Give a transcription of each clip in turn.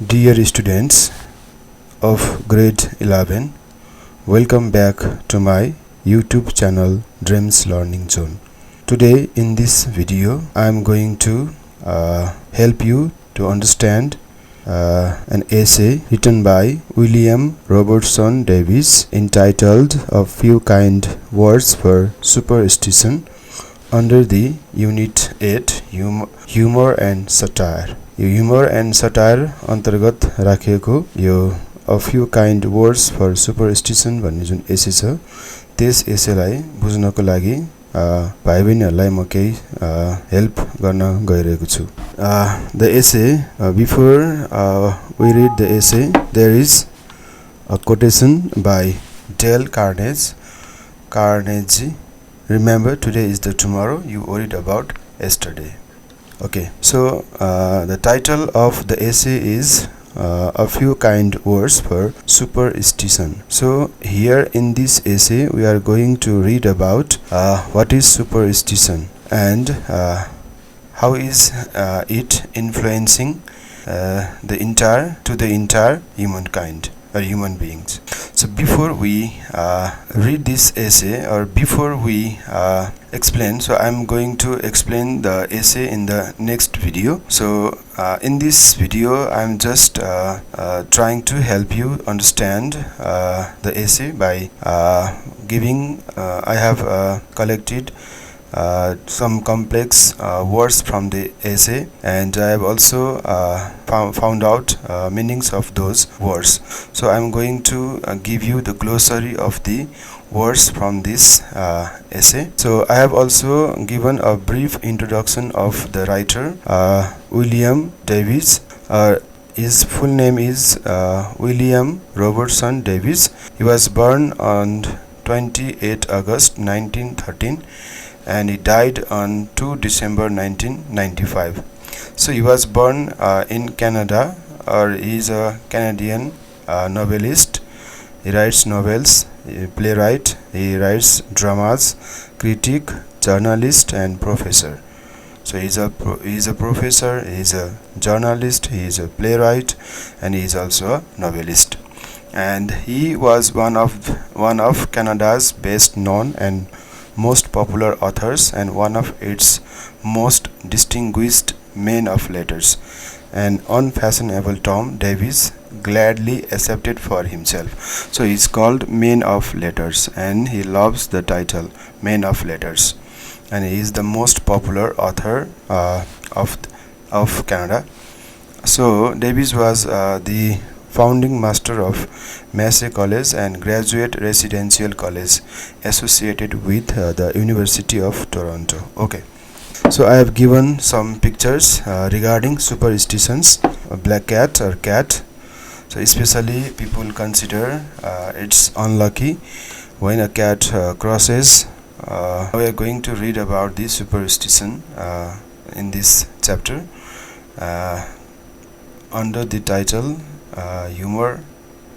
Dear students of grade 11, welcome back to my YouTube channel Dreams Learning Zone. Today in this video I am going to help you to understand an essay written by William Robertson Davies entitled A Few Kind Words for Superstition under the Unit 8 Humor and Satire. यो humor and satire अन्तर्गत राखिएको यो A Few Kind Words for Superstition भन्ने जुन एसे छ त्यस एसेलाई बुझ्नको लागि भाइ बहिनीहरुलाई म केही हेल्प गर्न गइरहेको छु. The essay, before we read the essay, there is a quotation by Dale Carnegie. Remember, today is the tomorrow you worried about yesterday. Okay, so the title of the essay is A Few Kind Words for Superstition. So here in this essay we are going to read about what is superstition and how is it influencing the entire humankind or human beings. So before we read this essay or before we explain, so I'm going to explain the essay in the next video. So in this video I'm just trying to help you understand the essay by giving I have collected some complex words from the essay, and I have also found out meanings of those words. So I am going to give you the glossary of the words from this essay. So I have also given a brief introduction of the writer William Davies. His full name is William Robertson Davies. He was born on 28 August 1913 and he died on 2 December 1995. So he was born in Canada, or he is a Canadian novelist. He writes novels, he playwright, he writes dramas, critic, journalist and professor. So he is a professor, he is a journalist, he is a playwright, and he is also a novelist. And he was one of Canada's best known and most popular authors and one of its most distinguished men of letters, an unfashionable term Davies gladly accepted for himself. So he is called Man of Letters and he loves the title Man of Letters, and he is the most popular author of Canada. So Davies was the founding master of Massey College and graduate residential college associated with the University of Toronto. Okay, so I have given some pictures regarding superstitions. A black cat or cat, so especially people consider it's unlucky when a cat crosses. We are going to read about this superstition in this chapter under the title Humor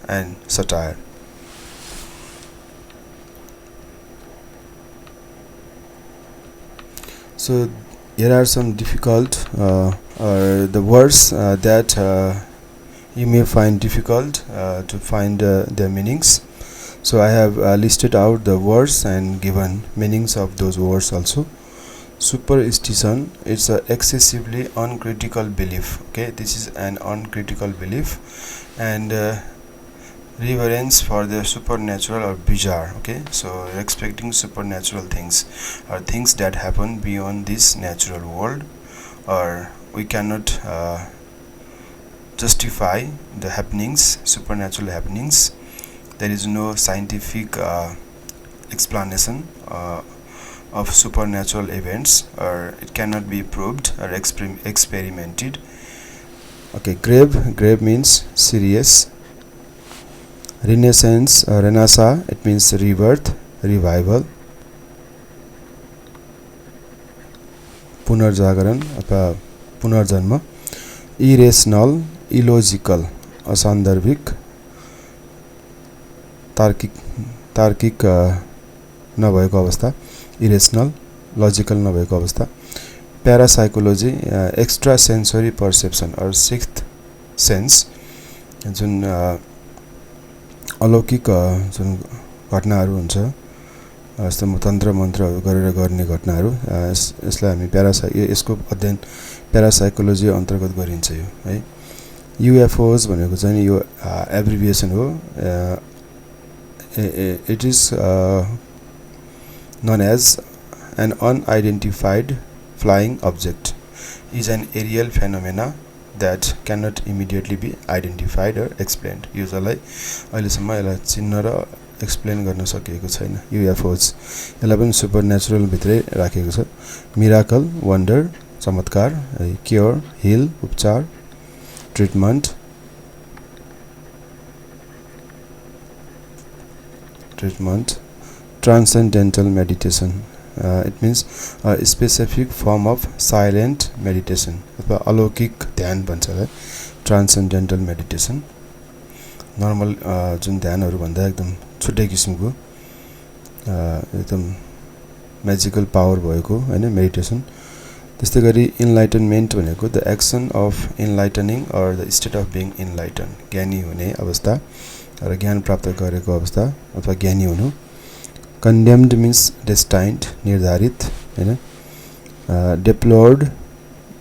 and Satire. So here are some difficult or the words that you may find difficult to find their meanings. So I have listed out the words and given meanings of those words also. Superstition, it's a excessively uncritical belief. Okay, this is an uncritical belief and reverence for the supernatural or bizarre. Okay, so expecting supernatural things or things that happen beyond this natural world, or we cannot justify the happenings, supernatural happenings. There is no scientific explanation of supernatural events, or it cannot be proved or experimented. Okay, grave means serious. Renaissance or Renaissance, it means rebirth, revival. पुनर्जागरण अथवा पुनर्जन्म. Irrational, illogical, असन्दर्भिक, तार्किक नभएको अवस्था. Irrational, logical नभएको अवस्था. Parapsychology, extra sensory perception or sense जुन अलौकिक जुन घटनाहरू हुन्छ जस्तो तन्त्र मन्त्रहरू गरेर गर्ने घटनाहरू यसलाई हामी यसको अध्ययन प्यारासाइकोलोजी अन्तर्गत गरिन्छ यो है UFOs भनेको चाहिँ यो एब्रिभिएसन हो it is known as an unidentified flying object is an aerial phenomena that cannot immediately be identified or explained. Usually अहिलेसम्म यसलाई चिन्न र एक्सप्लेन गर्न सकिएको छैन UFOs यसलाई पनि सुपरन्याचुरल भित्रै राखेको छ मिराकल वन्डर चमत्कार क्योर हिल उपचार treatment transcendental meditation it means a specific form of silent meditation अथवा अलौकिक ध्यान भन्छ ट्रान्सेन्डेन्टल मेडिटेसन नर्मल जुन ध्यानहरू भन्दा एकदम छुट्टै किसिमको एकदम म्याजिकल पावर भएको हैन मेडिटेसन त्यस्तै गरी इनलाइटनमेन्ट भनेको the action of enlightening or the state of being enlighten ज्ञानी हुने अवस्था र ज्ञान प्राप्त गरेको अवस्था अथवा ज्ञानी हुनु condemned means destined निर्धारित हैन deplored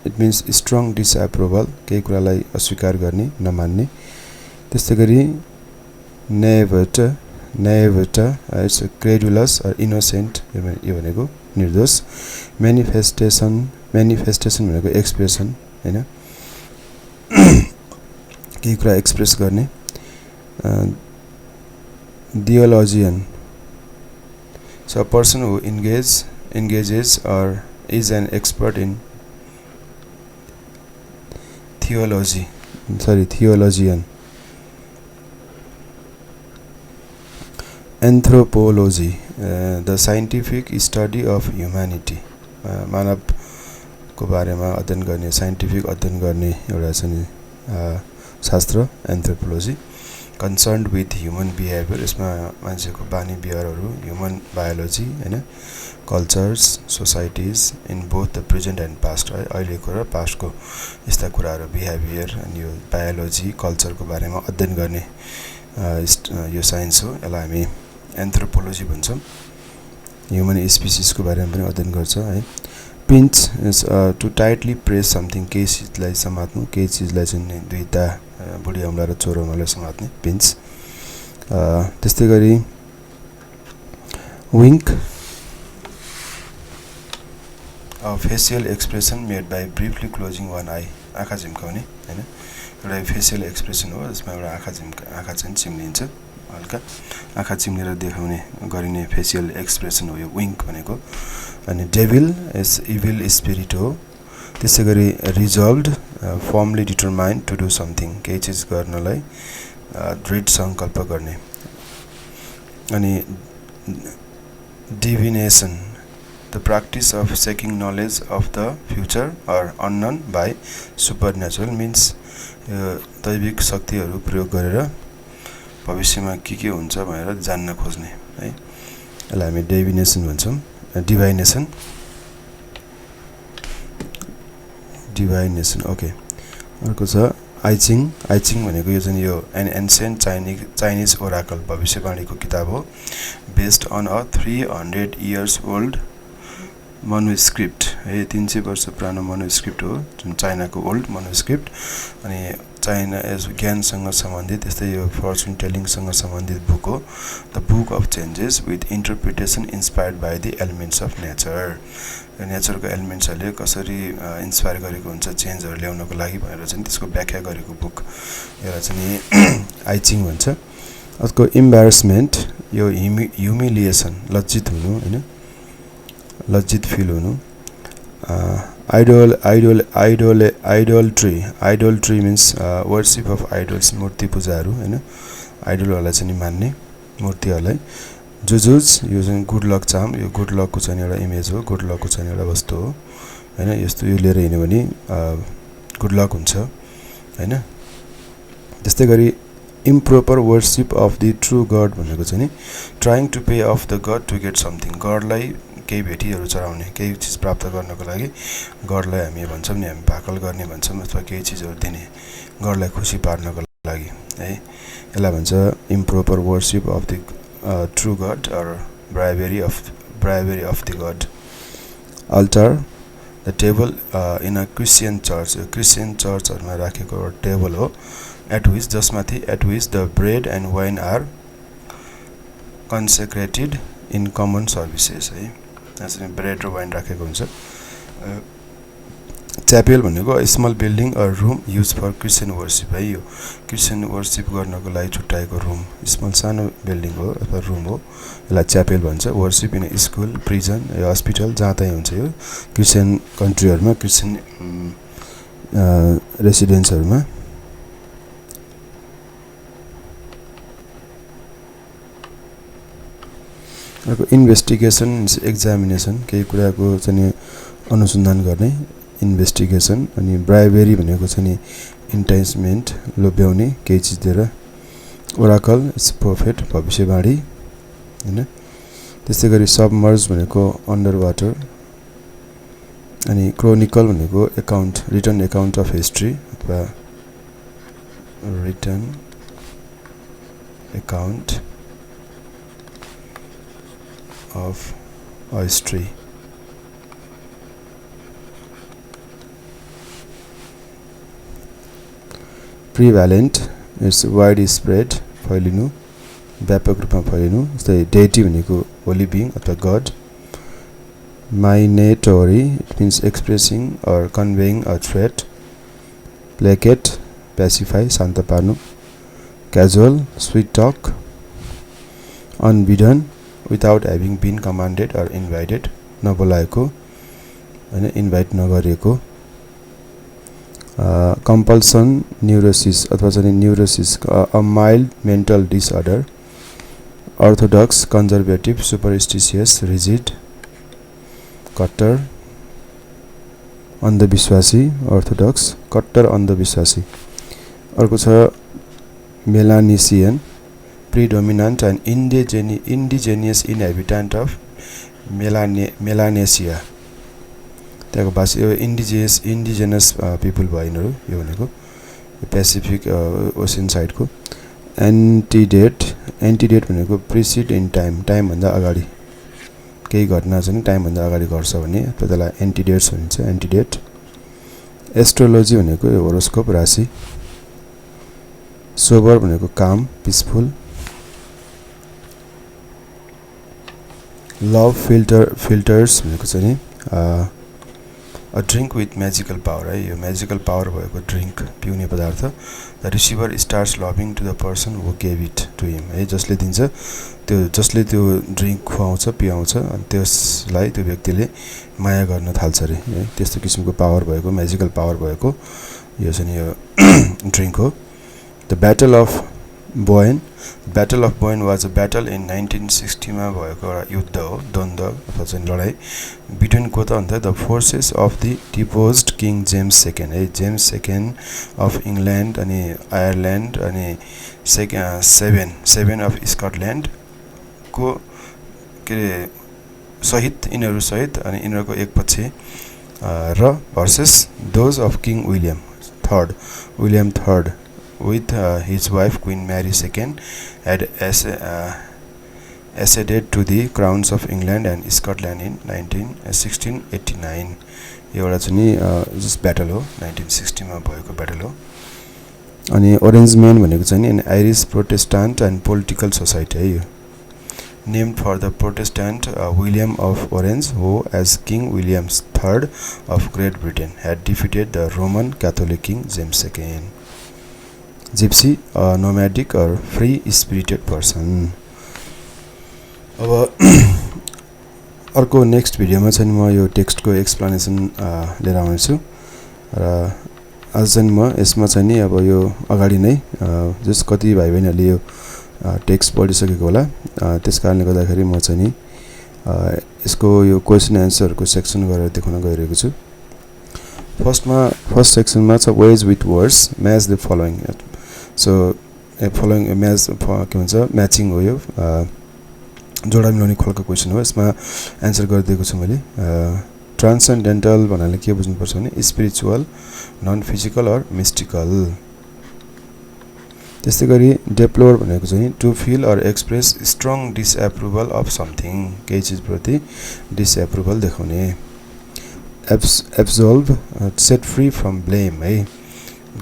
it means strong disapproval केही कुरालाई अस्वीकार गर्ने नमान्ने त्यस्तै गरी naivete it's credulous or innocent यो भनेको निर्दोष manifestation भनेको एक्सप्रेसन हैन केही कुरा एक्सप्रेस गर्ने theologian so a person who engages or is an expert in theologian anthropology the scientific study of humanity मानव को बारेमा अध्ययन गर्ने साइन्टिफिक अध्ययन गर्ने एउटा चाहिँ शास्त्र anthropology concerned with human behavior यसमा मान्छेको बानी व्यवहारहरू ह्युमन बायोलोजी हैन cultures societies in both the present and past अहिलेको र पास्टको यस्ता कुराहरू बिहेभियर अनि यो बायोलोजी कल्चरको बारेमा अध्ययन गर्ने यो साइन्स हो यसलाई हामी एन्थ्रोपोलोजी भन्छौं ह्युमन स्पिसिसको बारेमा पनि अध्ययन गर्छ है pinch is to tightly press something केही चिजलाई समात्नु केही चिजलाई चाहिँ दुईटा बुढी औँला र छोरो औँलालाई समात्ने पिन्च त्यस्तै गरी विंक a facial expression made by briefly closing one eye आँखा झिम्काउने हैन एउटा फेसियल एक्सप्रेसन हो जसमा एउटा आँखा चाहिँ चिम्लिन्छ हल्का आँखा चिम्लेर देखाउने गरिने फेसियल एक्सप्रेसन हो यो विंक भनेको अनि डेभिल इज इभिल स्पिरिट हो त्यसै गरी resolved firmly determined to do something केही चीज गर्नलाई दृढ संकल्प गर्ने अनि डिभिनेसन the practice of seeking knowledge of the future or unknown by supernatural means दैविक शक्तिहरू प्रयोग गरेर भविष्यमा के हुन्छ भनेर जान्न खोज्ने है यसलाई हामी डिभिनेसन भन्छौं डिभाइनेसन ओके अर्को छ आइचिङ भनेको यो चाहिँ यो एन एन्शियन्ट चाइनिज ओराकल भविष्यवाणीको किताब हो based on a 300 years old manuscript है 300 वर्ष पुरानो मनुस्क्रिप्ट हो जुन चाइनाको ओल्ड मनुस्क्रिप्ट अनि चाइना एज ज्ञानसँग सम्बन्धित त्यस्तै यो फर्चुन टेलिङसँग सम्बन्धित बुक हो the book of changes with interpretation inspired by the elements of nature नेचरको एलिमेन्ट्सहरूले कसरी इन्स्पायर गरेको हुन्छ चेन्जहरू ल्याउनको लागि भनेर चाहिँ त्यसको व्याख्या गरेको बुक एउटा चाहिँ आइचिङ भन्छ अर्को इम्बारेसमेन्ट यो ह्युमिलिएसन लज्जित हुनु हैन लज्जित फिल हुनु आइडोलट्री मीन्स वर्शिप अफ आइडल्स मूर्ति पूजाहरू हैन आइडलहरूलाई चाहिँ मान्ने मूर्तिहरूलाई जुजुज यो चाहिँ गुड लक चार्म यो गुड लकको चाहिँ एउटा इमेज हो गुड लकको चाहिँ एउटा वस्तु हो हैन यस्तो यो लिएर हिँड्यो भने गुड लक हुन्छ हैन त्यस्तै गरी improper worship of the true god भनेको चाहिँ नि trying to pay off the god to get something गडलाई केही भेटीहरू चढाउने केही चिज प्राप्त गर्नको लागि गडलाई हामी भन्छौँ नि हामी भाकल गर्ने भन्छौँ अथवा केही चिजहरू दिने गडलाई खुसी पार्नको लागि है यसलाई भन्छ improper worship of the true god or bribery of the god altar the table in a Christian चर्चहरुमा राखेको एउटा टेबल हो at which the bread and wine are consecrated in common services है त्यसरी ब्रेड र वाइन राखेको हुन्छ chapel भनेको small building or room use for Christian worship है यो क्रिस्चियन वर्शिप गर्नको लागि छुट्याएको रुम स्मल सानो बिल्डिङ हो अथवा रुम हो यसलाई च्यापेल भन्छ worship in school prison yeah hospital जहाँ तै हुन्छ यो क्रिस्चियन कन्ट्रीहरुमा क्रिस्चियन रेसिडेन्सहरुमा इन्भेस्टिगेसन एक्जामिनेसन केही कुराको चाहिँ अनुसन्धान गर्ने इन्भेस्टिगेसन अनि ब्राइबेरी भनेको चाहिँ इन्टाइसमेन्ट लोभ्याउने केही चिज दिएर ओराकल इट्स प्रोफेट भविष्यवाणी हैन त्यसै गरी सबमर्ज भनेको अन्डर वाटर अनि क्रोनिकल भनेको account written account of history अथवा written account of history prevalent is widespread फैलिनु व्यापक रूपमा फैलिनु जस्तै deity भनेको holy being अथवा god minatory it means expressing or conveying a threat placate pacify शान्त पार्नु casual sweet talk unbidden without having been commanded or invited नबोलाएको हैन invite नगरेको compulsion neurosis अथवा चाहिँ neurosis a mild mental disorder orthodox conservative superstitious rigid कट्टर अन्धविश्वासी orthodox कट्टर अन्धविश्वासी अर्को छ melanesian predominant and indigenous inhabitant of Melanesia त्यहाँको भाषा यो indigenous people भयो यिनीहरु यो भनेको पेसिफिक ओसन साइडको antedate भनेको precede in time भन्दा अगाडि केही घटना चाहिँ टाइम भन्दा अगाडि घट्छ भने त्यसलाई एन्टिडेट्स भनिन्छ एन्टिडेट एस्ट्रोलोजी भनेको होरोस्कोप राशि सोबर भनेको काम पीसफुल लभ फिल्टर्स भनेको चाहिँ a drink with magical power है यो magical power भएको ड्रिंक पिउने पदार्थ the receiver starts loving to the person who gave it to him है जसले दिन्छ त्यो जसले त्यो ड्रिंक खुवाउँछ पियाउँछ अनि त्यसलाई त्यो व्यक्तिले माया गर्न थाल्छ रे है त्यस्तो किसिमको पावर भएको म्याजिकल पावर भएको यो चाहिँ यो ड्रिंक हो the battle of Boyne was a battle in 1960 मा भएको एउटा युद्ध हो द्वन्द्व अथवा चाहिँ लडाई बिट्विन को त भन्दा the forces of the deposed king James second है जेम्स सेकेन्ड अफ इंग्ल्यान्ड अनि आयरल्यान्ड अनि सेभेन अफ स्कटल्यान्ड को के सहित यिनीहरु सहित अनि यिनीहरुको एक पक्ष र versus those of king William third with his wife Queen Mary II had acceded to the crowns of England and Scotland in 1689 एउटा चाहिँ जस्ट ब्याटल हो 1960 मा भएको ब्याटल हो अनि ओरेन्ज म्यान भनेको चाहिँ an Irish Protestant and political society है यो named for the Protestant William of Orange who as King William III of Great Britain had defeated the Roman Catholic King James II Gypsy, a nomadic or free-spirited person. अब अर्को next भिडियोमा चाहिँ म यो टेक्स्टको explanation लिएर आउँछु र आज चाहिँ म यसमा चाहिँ नि अब यो अगाडि नै जस कति भाइ बहिनीहरुले यो टेक्स्ट पढिसकेको होला त्यसकारणले गर्दाखेरि म चाहिँ नि यसको यो क्वेशन एन्सरको सेक्सन गरेर देखाउन गइरहेको छु फर्स्ट सेक्सनमा छ ways with words match the following so following match के भन्छ म्याचिङ हो यो जोडा मिलाउने खालको क्वेशन हो यसमा आन्सर गरिदिएको छु मैले ट्रान्सेन्डेन्टल भन्नाले के बुझ्नुपर्छ भने spiritual non physical or mystical त्यस्तै गरी डेप्लोर भनेको चाहिँ to feel or express strong disapproval of something केही चीज प्रति डिसएप्रुभल देखाउने absolve set free from blame है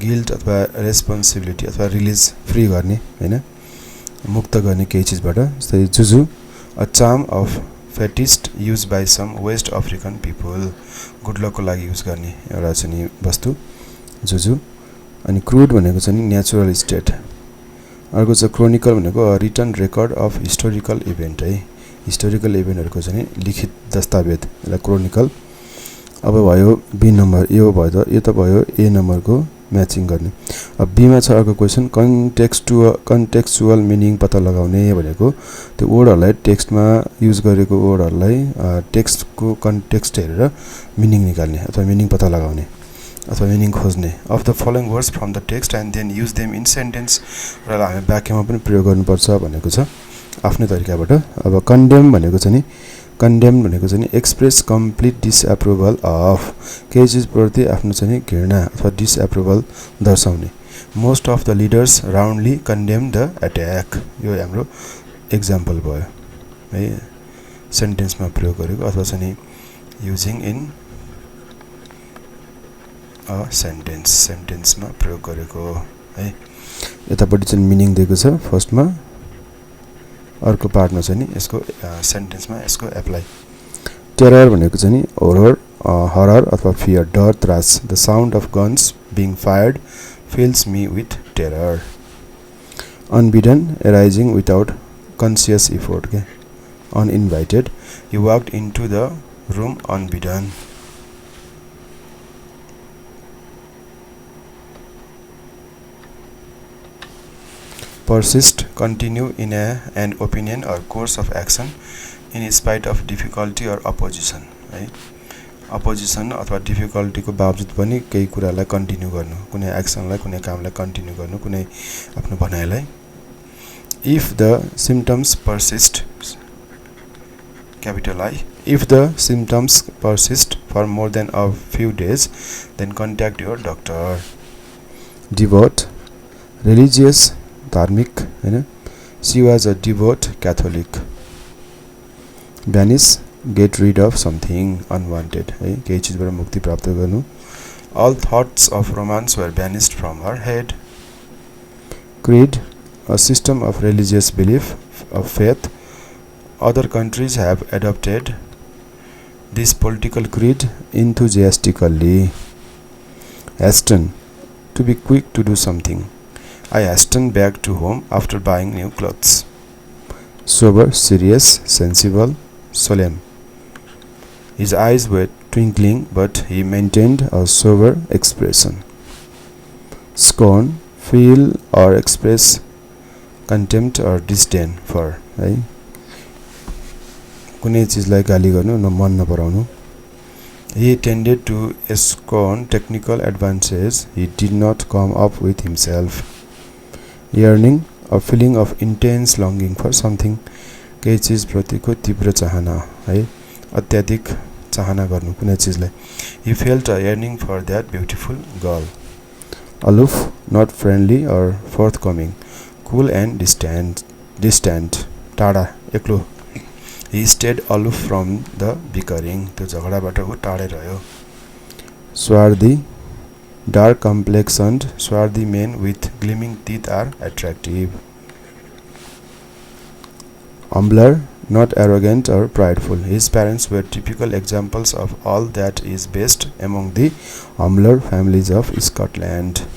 गिल्ट अथवा रेस्पोन्सिबिलिटी अथवा रिलिज फ्री गर्ने हैन मुक्त गर्ने केही चीजबाट जस्तै juju a charm of fetish used by some West African people good लकको लागि युज गर्ने एउटा चाहिँ वस्तु जुजु अनि क्रुड भनेको चाहिँ नेचुरल स्टेट अर्को चाहिँ क्रोनिकल भनेको written record of historical event है हिस्टोरिकल इभेन्टहरुको चाहिँ लिखित दस्तावेज यसलाई क्रोनिकल अब भयो बी नम्बर यो भयो त यो त भयो ए नम्बरको म्याचिङ गर्ने अब बी मा छ अर्को क्वेशन कन्टेक्स्चुअल मिनिङ पत्ता लगाउने भनेको त्यो वर्डहरुलाई टेक्स्टमा युज गरेको वर्डहरुलाई टेक्स्टको कन्टेक्स्ट हेरेर मिनिङ निकाल्ने अथवा मिनिङ पत्ता लगाउने अथवा मिनिङ खोज्ने of the following words from the text and then use them in sentence र हामी वाक्यमा पनि प्रयोग गर्नुपर्छ भनेको छ आफ्नै तरिकाबाट अब कन्डेम भनेको चाहिँ नि कन्डेम भनेको चाहिँ एक्सप्रेस कम्प्लिट डिसएप्रुभल अफ केही चीज प्रति आफ्नो चाहिँ घृणा अथवा डिसएप्रुभल दर्शाउने most of the leaders roundly condemn the attack यो हाम्रो एक्जाम्पल भयो है सेन्टेन्समा प्रयोग गरेको अथवा चाहिँ युजिङ इन अ सेन्टेन्समा प्रयोग गरेको है यतापट्टि चाहिँ मिनिङ दिएको छ फर्स्टमा अर्को पार्टमा चाहिँ यसको सेन्टेन्समा यसको एप्लाई टेरर भनेको चाहिँ हरर अथवा फियर डर त्रास the sound of guns being fired fills me with terror unbidden arising without conscious effort के uninvited you walked into the room unbidden persist continue in an opinion or course of action in spite of difficulty or opposition है opposition अथवा difficulty को बावजुद पनि केही कुरालाई continue गर्नु कुनै एक्सनलाई कुनै कामलाई कन्टिन्यू गर्नु कुनै आफ्नो भनाइलाई if the symptoms persist capital I if the symptoms persist for more than a few days then contact your doctor devote religious धार्मिक हैन she was a devout Catholic vanish get rid of something unwanted है केही चीजबाट मुक्ति प्राप्त गर्नु all thoughts of romance were banished from her head creed a system of religious belief of faith other countries have adopted this political creed enthusiastically hasten to be quick to do something I hastened back to home after buying new clothes. Sober, serious, sensible, solemn. His eyes were twinkling, but he maintained a sober expression. Scorn, feel or express contempt or disdain for. है कुनै चीजलाई गाली गर्नु न मन नपराउनु He tended to scorn technical advances he did not come up with himself. Yearning, a feeling of intense longing for something केही चीज प्रतिको तीव्र चाहना है अत्याधिक चाहना गर्नु कुनै चीजलाई He felt a yearning for that beautiful girl. Aloof, not friendly or forthcoming, cool and distant. टाढा एक्लो He stayed aloof from the bickering त्यो झगडाबाट उ टाढै रह्यो स्वार्थी Dark complexioned, swarthy men with gleaming teeth are attractive. Humbler, not arrogant or prideful. His parents were typical examples of all that is best among the humbler families of Scotland.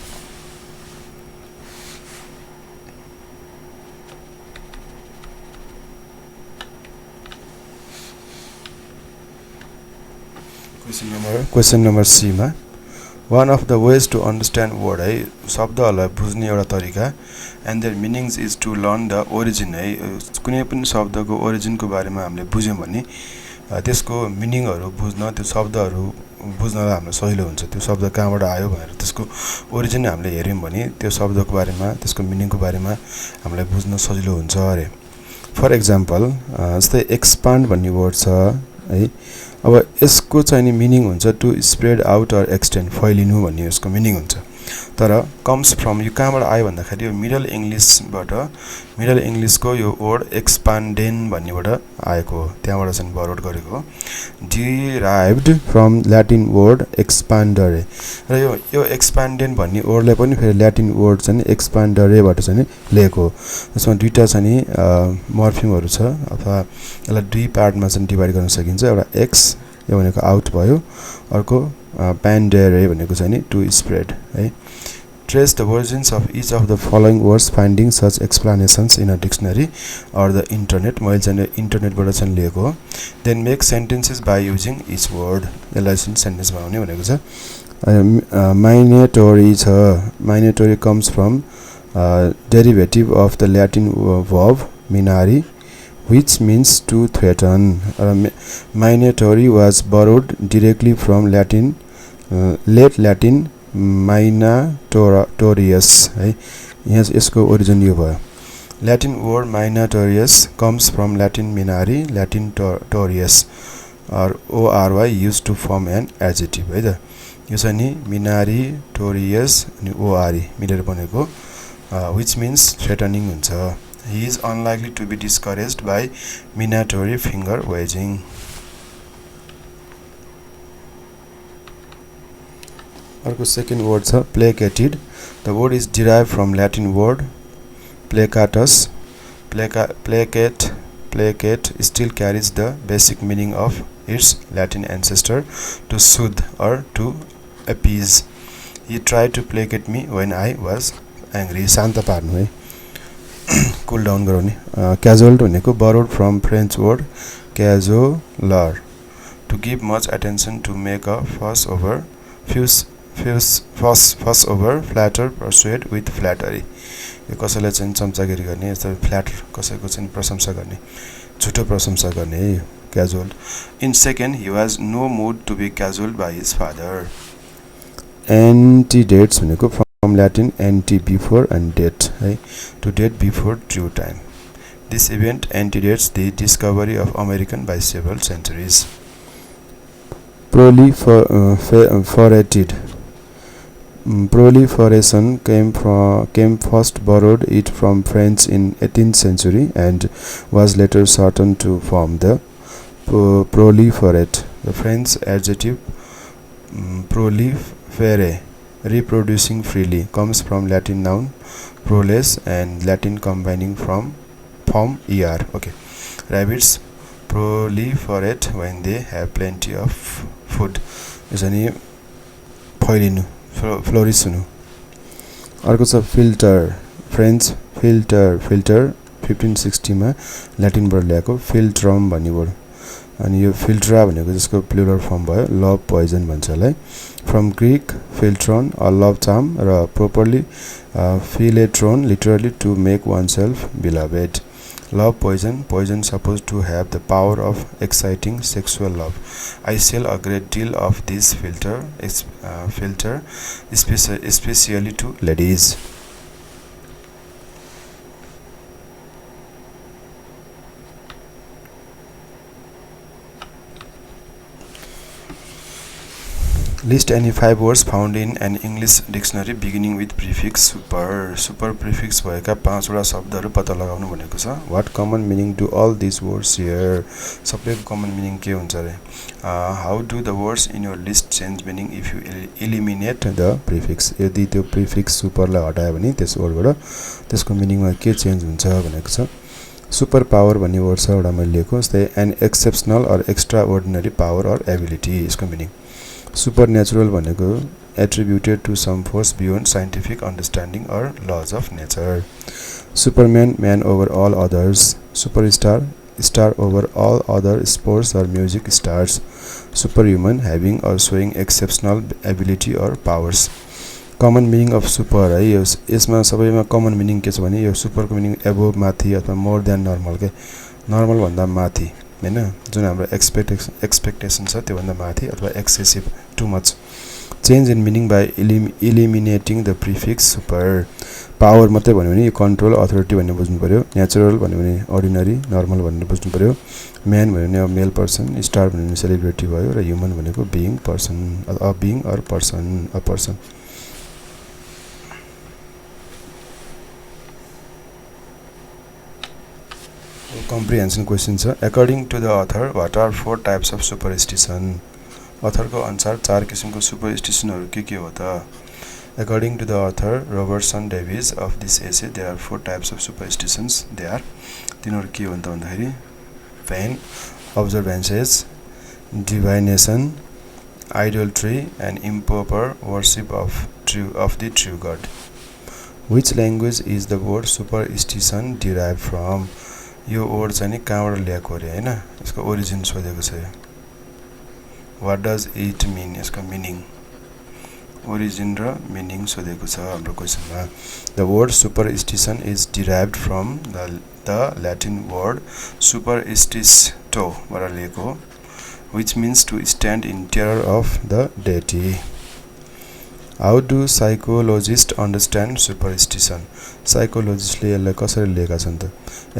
Question number C मा One of the ways to understand word है शब्दहरुलाई बुझ्ने एउटा तरिका and their meanings is to learn the origin है कुनै पनि शब्दको origin को बारेमा हामीले बुझ्यौं भने त्यसको मिनिङहरु बुझ्न त्यो शब्दहरु बुझ्नलाई हामीलाई सजिलो हुन्छ त्यो शब्द कहाँबाट आयो भनेर त्यसको origin हामीले हेर्यौं भने त्यो शब्दको बारेमा त्यसको मिनिङको बारेमा हामीलाई बुझ्न सजिलो हुन्छ अरे फर एक्जाम्पल जस्तै एक्सपान्ड भन्ने वर्ड छ है अब यसको चाहिँ नि मिनिङ हुन्छ to spread out or extend फैलिनु भन्ने यसको मिनिङ हुन्छ तर कम्स फ्रम यो कहाँबाट आयो भन्दाखेरि यो मिडल इङ्ग्लिसको यो वर्ड एक्सपान्डेन भन्नेबाट आएको हो त्यहाँबाट चाहिँ बरोड गरेको हो डिराइभ्ड फ्रम ल्याटिन वर्ड एक्सपान्डरे र यो एक्सपान्डेन भन्ने वर्डलाई पनि फेरि ल्याटिन वर्ड चाहिँ एक्सपान्डरेबाट चाहिँ लिएको हो जसमा दुईटा चाहिँ मर्फिमहरू छ अथवा यसलाई दुई पार्टमा चाहिँ डिभाइड गर्न सकिन्छ एउटा एक्स यो भनेको आउट भयो अर्को पान्डेरे भनेको चाहिँ टु स्प्रेड है trace the origins of each of the following words finding such explanations in a dictionary or the internet मैले चाहिँ इन्टरनेटबाट चाहिँ लिएको हो then make sentences by using each word यसलाई चाहिँ सेन्टेन्स बनाउने भनेको छ माइनेटोरी छ minatory comes from derivative of the Latin verb मिनारी which means to threaten. Minatory was borrowed directly from late Latin minatorius है यसको ओरिजिन यो भयो Latin word minatorius comes from Latin minari Latin torius or ory used to form an adjective है त यो चाहिँ नि minari torius अनि ory मिलेर बनेको which means threatening हुन्छ He is unlikely to be discouraged by minatory finger wagging. Our second word is placated. The word is derived from Latin word placatus. Placate still carries the basic meaning of its Latin ancestor to soothe or to appease. He tried to placate me when I was angry. Santa parnu है cool down गराउने casual भनेको borrowed from French word cajoler to give much attention to make a fuss over flatter persuade with flattery यो कसैलाई चाहिँ चम्चागिरी गर्ने यस्तो फ्ल्याटर कसैको चाहिँ प्रशंसा गर्ने झुटो प्रशंसा गर्ने casual in second he was no mood to be casual by his father antedates भनेको from Latin ante before and date right? To date before due time. This event antedates the discovery of American by several centuries. Proliferated. Proliferation came first borrowed it from French in 18th century and was later shortened to form the proliferate. The French adjective prolifere reproducing freely comes from Latin noun proles and Latin combining from form er okay rabbits proliferate when they have plenty of food is any फैलिनु फ्लोरिस हुनु अर्को छ filter French filter 1560 मा ल्याटिनबाट ल्याएको philtrum भन्ने word अनि यो फिल्ट्रा भनेको जसको प्लुरल फर्म भयो लभ पोइजन भन्छ यसलाई फ्रम ग्रीक फिल्ट्रोन अ लभ चार्म र प्रोपरली फिलेट्रोन literally to make oneself beloved love poison supposed to have the power of exciting sexual love I sell a great deal of this filter especially to ladies List any 5 words found in an English dictionary beginning with prefix super. Super prefix भएका 5 वटा शब्दहरू पत्ता लगाउनु भनेको छ. What common meaning do all these words share? सबैको common meaning के हुन्छ रे? How do the words in your list change meaning if you eliminate the prefix? यदि त्यो prefix super लाई हटायो भने त्यस वर्डबाट त्यसको मिनिङमा के चेन्ज हुन्छ भनेको छ. Super power भन्ने वर्ड छ एउटा मैले लिएको. जस्तै an exceptional or extraordinary power or ability यसको मिनिङ. Supernatural भनेको attributed to some force beyond scientific understanding or laws of nature. Superman man over all others. Superstar star over all other sports or music stars. Superhuman having or showing exceptional ability or powers. Common meaning of super है यसमा सबैमा common meaning के छ भने यो super को meaning above माथि अथवा more than normal के normal भन्दा माथि हैन जुन हाम्रो एक्सपेक्टेसन छ त्यो भन्दा माथि अथवा excessive too much change in meaning by eliminating the prefix super power मात्रै भन्यो भने यो कन्ट्रोल अथोरिटी भन्ने बुझ्नु पर्यो नेचुरल भन्यो भने अर्डिनरी नर्मल भन्ने बुझ्नु पर्यो म्यान भन्यो भने अब मेल पर्सन स्टार भन्यो भने सेलिब्रिटी भयो र ह्युमन भनेको being person a being or person a person comprehension question छ according to the author what are 4 types of superstition अथरको अनुसार 4 किसिमको सुपरस्टिसनहरू के हो त According to the author Robertson Davies of this essay, there are 4 types of superstitions. They are तीनों के होता है vain observances, divination, idolatry, and improper worship of the true God. Which language is the word superstition derived from? यो word चाहिँ कहाँबाट ल्याएको रे हैन यसको origin सोधेको छ What does it mean? यसको meaning origin र meaning सोधेको छ हाम्रो क्वेशनमा The word superstition is derived from the Latin word superstitio बाट लिएको which means to stand in terror of the deity How do psychologists understand superstition? Psychologists ले यसलाई कसरी लिएका छन् त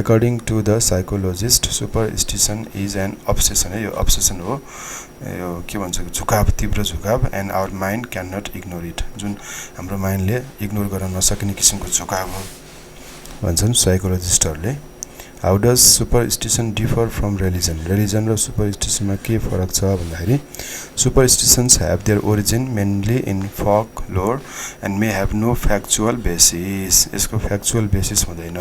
According to the psychologist, superstition is an obsession. यो obsession हो यो के भन्छ झुकाव तीव्र झुकाव and our mind cannot ignore it. जुन हाम्रो माइन्डले इग्नोर गर्न नसक्ने किसिमको झुकाव हो भन्छन् साइकोलोजिस्टहरुले How does superstition differ from religion? Religion र superstition मा के फरक छ भन्दाखेरि Superstitions have their origin mainly in folklore and may have no factual basis. यसको factual basis हुँदैन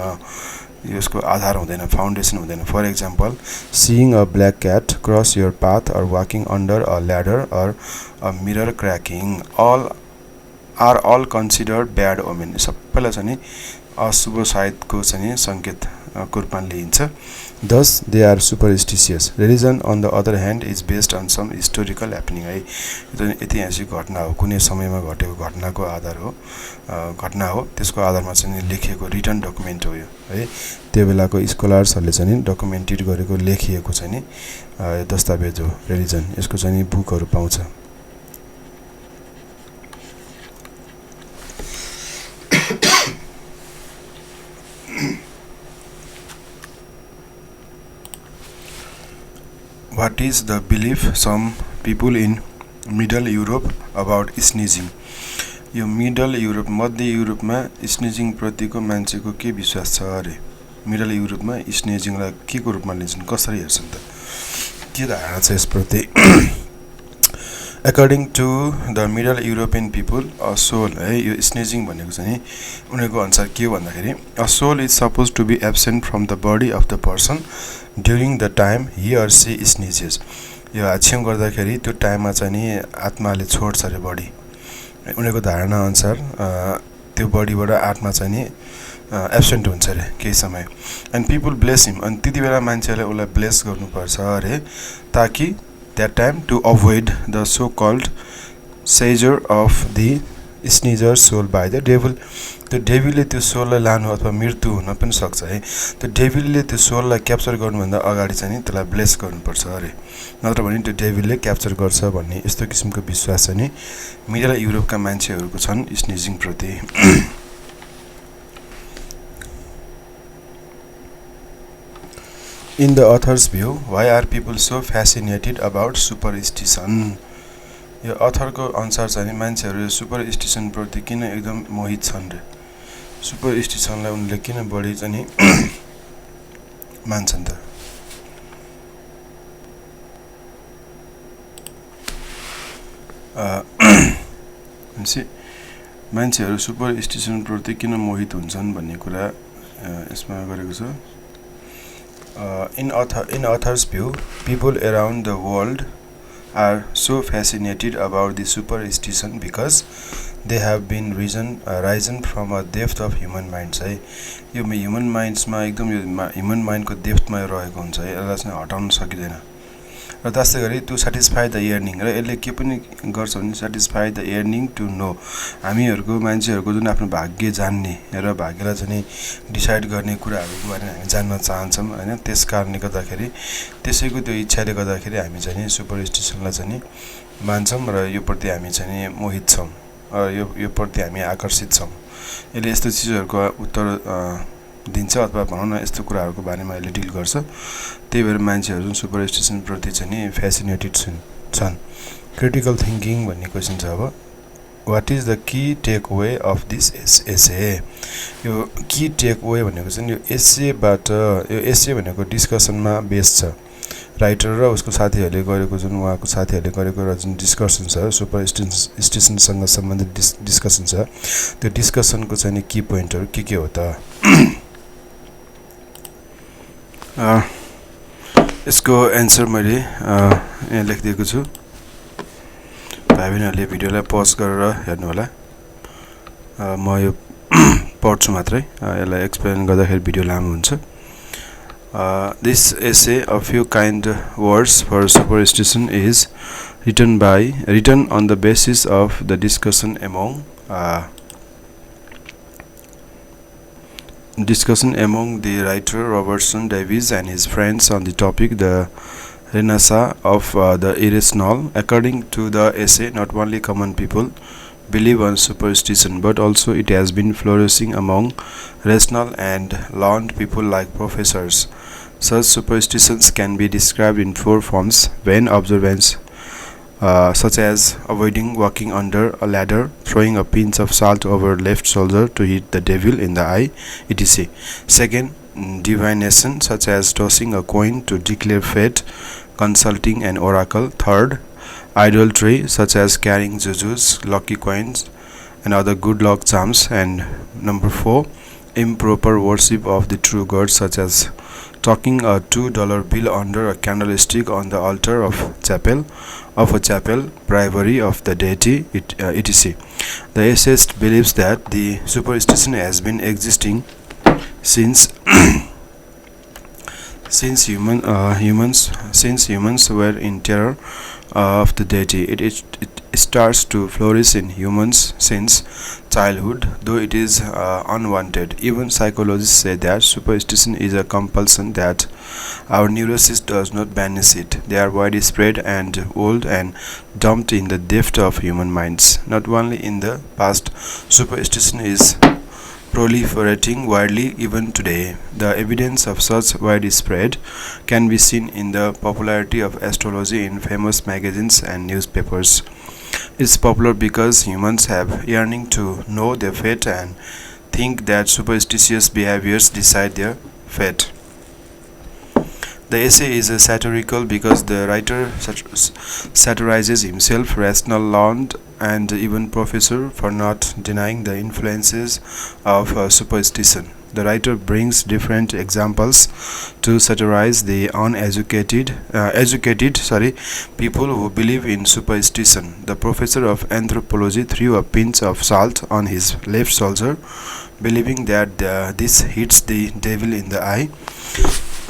यसको आधार हुँदैन फाउन्डेसन हुँदैन For example, seeing a black cat cross your path or walking under a ladder or a mirror cracking are all considered bad omen. सबैलाई चाहिँ अशुभ सायदको चाहिँ संकेत रूपमा लिइन्छ Thus, they are superstitious. Religion, on the other hand, is based on some historical happening. है यो ऐतिहासिक घटना हो कुनै समयमा घटेको घटनाको आधार हो घटना हो त्यसको आधारमा चाहिँ लेखिएको रिटन डकुमेन्ट हो यो है त्यो बेलाको स्कलर्सहरुले चाहिँ डकुमेन्टेड गरेको लेखिएको चाहिँ नि दस्तावेज हो रिलिजन यसको चाहिँ बुकहरु पाउँछ What is the belief some people in Middle Europe about sneezing? यो मिडल युरोप मध्य युरोपमा स्नेजिङ प्रतिको मान्छेको के विश्वास छ अरे मिडल युरोपमा स्नेजिङलाई के को रूपमा लिन्छन् कसरी हेर्छन् त के धारणा छ यसप्रति According to the Middle European people, a soul है यो स्नेजिङ भनेको चाहिँ उनीहरुको अनुसार के हो भन्दाखेरि a soul is supposed to be absent from the body of the person during the time he or she sneezes. यो आछ्याउ गर्दाखेरि त्यो टाइममा चाहिँ नि आत्माले छोड्छ रे बडी उनीहरुको धारणा अनुसार त्यो बडीबाट आत्मा चाहिँ नि एब्सेन्ट हुन्छ रे केही समय and people bless him अनि त्यतिबेला मान्छेले उलाई ब्लेस गर्नुपर्छ रे ताकि that time to avoid the so-called seizure of the sneezer's soul by the devil. The devilले त्यो सोललाई लानु अथवा मृत्यु हुन पनि सक्छ है त्यो डेभिलले त्यो सोललाई क्याप्चर गर्नुभन्दा अगाडि चाहिँ नि त्यसलाई ब्लेस गर्नुपर्छ अरे नत्र भने त्यो डेभिलले क्याप्चर गर्छ भन्ने यस्तो किसिमको विश्वास छ नि मिडल युरोपका मान्छेहरुको छन् स्नेजिङ प्रति In the author's view, why are people so fascinated about superstition? यो अथरको अनुसार चाहिँ मान्छेहरु सुपरस्टिसन प्रति किन एकदम मोहित छन् रे सुपरस्टिसनलाई उनले किन बढी चाहिँ मान्छन् त मान्छेहरु सुपरस्टिसन प्रति किन मोहित हुन्छन् भन्ने कुरा यसमा गरेको छ In author's view, people around the world are so fascinated about the superstition because they have been risen from a depth of human minds. है यो human minds मा एकदम यो human mind को depth मा रहेको हुन्छ है यसलाई चाहिँ हटाउन सकिदैन र त्यस्तै गरी टु सेटिस्फाई द इयर्निङ र यसले के पनि गर्छ भने सेटिस्फाई द इयर्निङ टु नो हामीहरूको मान्छेहरूको जुन आफ्नो भाग्य जान्ने र भाग्यलाई चाहिँ डिसाइड गर्ने कुराहरूको बारेमा हामी जान्न चाहन्छौँ हैन त्यस कारणले गर्दाखेरि त्यसैको त्यो इच्छाले गर्दाखेरि हामी चाहिँ सुपरस्टिसनलाई चाहिँ मान्छौँ र यो प्रति हामी चाहिँ मोहित छौँ यो प्रति हामी आकर्षित छौँ यसले यस्तो चिजहरूको उत्तर दिन्छ अथवा भनौँ न यस्तो कुराहरूको बारेमा यसले डिल गर्छ त्यही भएर मान्छेहरू जुन सुपरस्टिसन प्रति चाहिँ फेसिनेटेड छन् क्रिटिकल थिङ्किङ भन्ने क्वेसन छ अब what is the key takeaway of this essay यो की टेक वे भनेको चाहिँ यो एसेबाट यो एसे भनेको डिस्कसनमा बेस छ राइटर र उसको साथीहरूले गरेको जुन उहाँको साथीहरूले गरेको र जुन डिस्कसन छ सुपरस्टिसनसँग सम्बन्धित डिस्कसन छ त्यो डिस्कसनको चाहिँ की पोइन्टहरू के हो त यसको एन्सर मैले यहाँ लेखिदिएको छु भाइ बहिनीहरूले भिडियोलाई पज गरेर हेर्नु होला म यो पढ्छु मात्रै यसलाई एक्सप्लेन गर्दाखेरि भिडियो लामो हुन्छ This essay, a few kind words for superstition, is written on the basis of the discussion among the writer Robertson Davies and his friends on the topic the renaissance of the irrational. According to the essay, not only common people believe on superstition, but also it has been flourishing among rational and learned people like professors. Such superstitions can be described in four forms: vain observance, such as avoiding walking under a ladder, throwing a pinch of salt over left shoulder to hit the devil in the eye, etc. Second, divination, such as tossing a coin to declare fate, consulting an oracle. Third, idolatry, such as carrying jujus, lucky coins, and other good luck charms. And number 4, improper worship of the true God, such as tucking a $2 bill under a candlestick on the altar of a chapel, bribery of the deity, etc. The essayist believes that the superstition has been existing since since humans were in terror of the deity. It starts to flourish in humans since childhood, though it is unwanted. Even psychologists say that superstition is a compulsion, that our neurosis does not banish it. They are widespread and old and dumped in the depth of human minds. Not only in the past, superstition is proliferating widely even today. The evidence of such widespread can be seen in the popularity of astrology in famous magazines and newspapers. It's popular because humans have yearning to know their fate and think that superstitious behaviors decide their fate. The essay is satirical because the writer satirizes himself, rational, learned, and even professor, for not denying the influences of superstition. The writer brings different examples to satirize the educated people who believe in superstition. The professor of anthropology threw a pinch of salt on his left shoulder, believing that this hits the devil in the eye.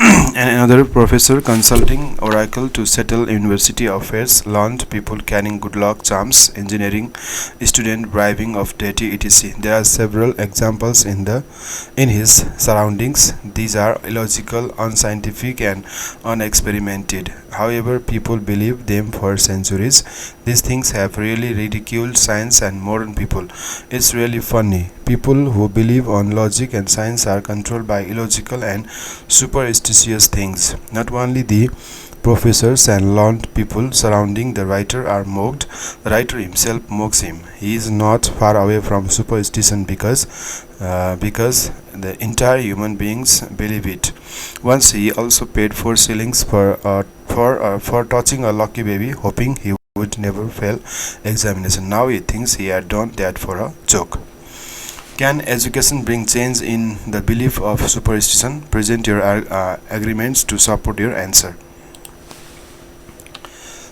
And another professor consulting oracle to settle university affairs, learned people carrying good luck charms, engineering student bribing of deity, etc. There are several examples in his surroundings. These are illogical, unscientific, and unexperimented. However, people believe them for centuries. These things have really ridiculed science and modern people. It's really funny. People who believe on logic and science are controlled by illogical and superstitious things. Not only the professors and learned people surrounding the writer are mocked, the writer himself mocks him. He is not far away from superstition because the entire human beings believe it. Once he also paid 4 shillings for touching a lucky baby, hoping he would never fail examination. Now he thinks he had done that for a joke. Can education bring change in the belief of superstition? Present your agreements to support your answer.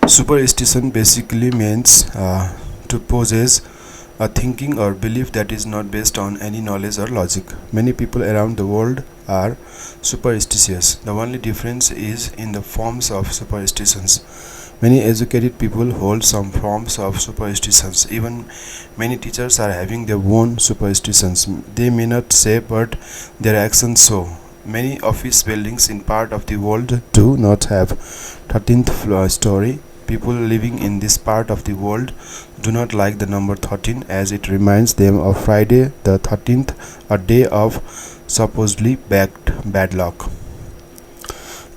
Superstition basically means to possess a thinking or belief that is not based on any knowledge or logic. Many people around the world are superstitious. The only difference is in the forms of superstitions. Many educated people hold some forms of superstitions. Even many teachers are having their own superstitions. They may not say, but their actions show. Many office buildings in part of the world do not have 13th floor story. People living in this part of the world do not like the number 13 as it reminds them of Friday the 13th, a day of supposedly bad luck.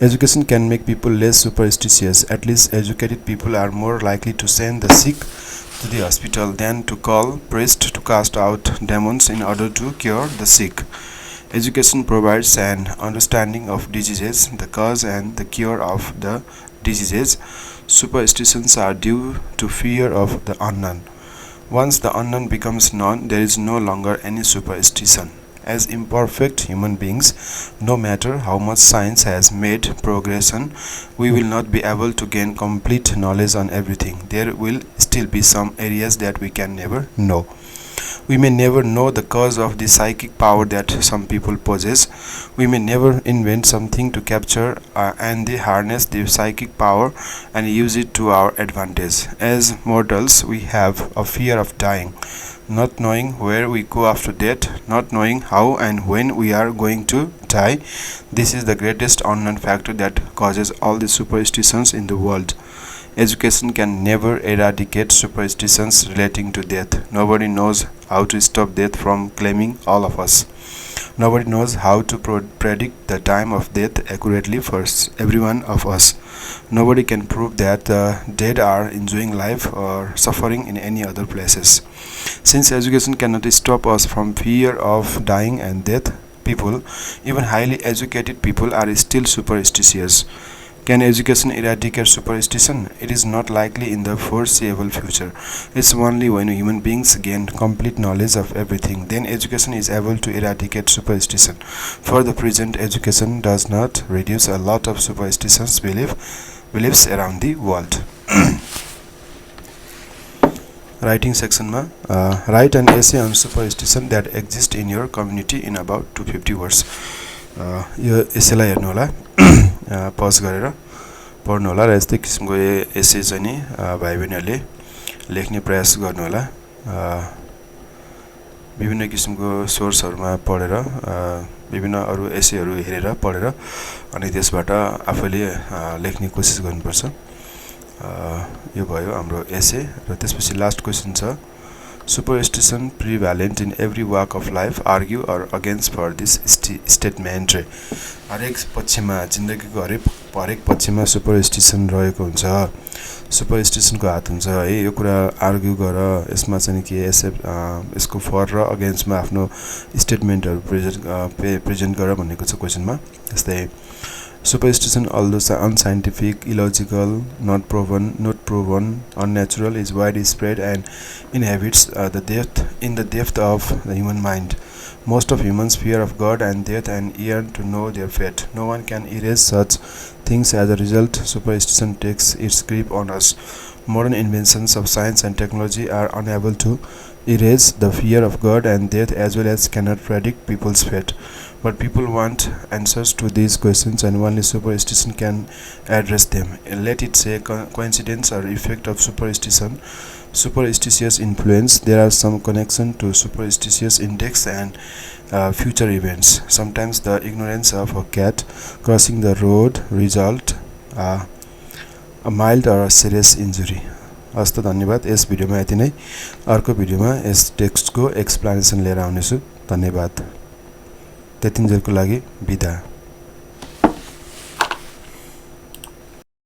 Education can make people less superstitious. At least educated people are more likely to send the sick to the hospital than to call priests to cast out demons in order to cure the sick. Education provides an understanding of diseases, the cause and the cure of the diseases. Superstitions are due to fear of the unknown. Once the unknown becomes known, there is no longer any superstition. As imperfect human beings, no matter how much science has made progression, we will not be able to gain complete knowledge on everything. There will still be some areas that we can never know. We may never know the cause of the psychic power that some people possess. We may never invent something to capture and they harness the psychic power and use it to our advantage. As mortals, we have a fear of dying, not knowing where we go after death, not knowing how and when we are going to die. This is the greatest unknown factor that causes all the superstitions in the world. Education can never eradicate superstitions relating to death. Nobody knows how to stop death from claiming all of us. Nobody knows how to predict the time of death accurately for every one of us. Nobody can prove that the dead are enjoying life or suffering in any other places. Since education cannot stop us from fear of dying and death, people, even highly educated people, are still superstitious. Can education eradicate superstition? It is not likely in the foreseeable future. It's only when human beings gain complete knowledge of everything, then education is able to eradicate superstition. For the present, education does not reduce a lot of superstitions beliefs around the world. Writing section ma write an essay on superstition that exists in your community in about 250 words. यो एसेलाई हेर्नु होला pause गरेर पढ्नु होला र यस्तै किसिमको एसे चाहिँ नि भाइ बहिनीहरुले लेख्ने प्रयास गर्नु होला विभिन्न किसिमको सोर्सहरुमा पढेर विभिन्न अरु एसेहरु हेरेर पढेर अनि त्यसबाट आफैले लेख्ने कोसिस गर्नुपर्छ यो भयो हाम्रो एसे र त्यसपछि लास्ट क्वेशन छ Superstition prevalent in every walk of life. Argue or against for this statement. हरेक पक्षमा जिन्दगीको हरेक पक्षमा सुपरस्टिसन रहेको हुन्छ सुपरस्टिसनको हात हुन्छ है यो कुरा आर्ग्यु गर यसमा चाहिँ के यसको फर र अगेन्स्टमा आफ्नो स्टेटमेन्टहरु प्रेजेन्ट गर भनेको छ क्वेशनमा त्यस्तै Superstition, although unscientific, illogical, not proven, unnatural, is widespread and inhabits the depth of the human mind. Most of humans fear of God and death and yearn to know their fate. No one can erase such things. As a result, superstition takes its grip on us. Modern inventions of science and technology are unable to erase the fear of God and death as well as cannot predict people's fate. But people want answers to these questions and only superstition can address them. Let it say coincidence or effect of superstition, superstitious influence. There are some connection to superstitious index and future events. Sometimes the ignorance of a cat crossing the road result a mild or a serious injury. हस्त धन्यवाद यस भिडियोमा यति नै अर्को भिडियोमा यस टेक्स्टको explanation लिएर आउनेछु धन्यवाद त्यतिन्जेलको लागि बिदा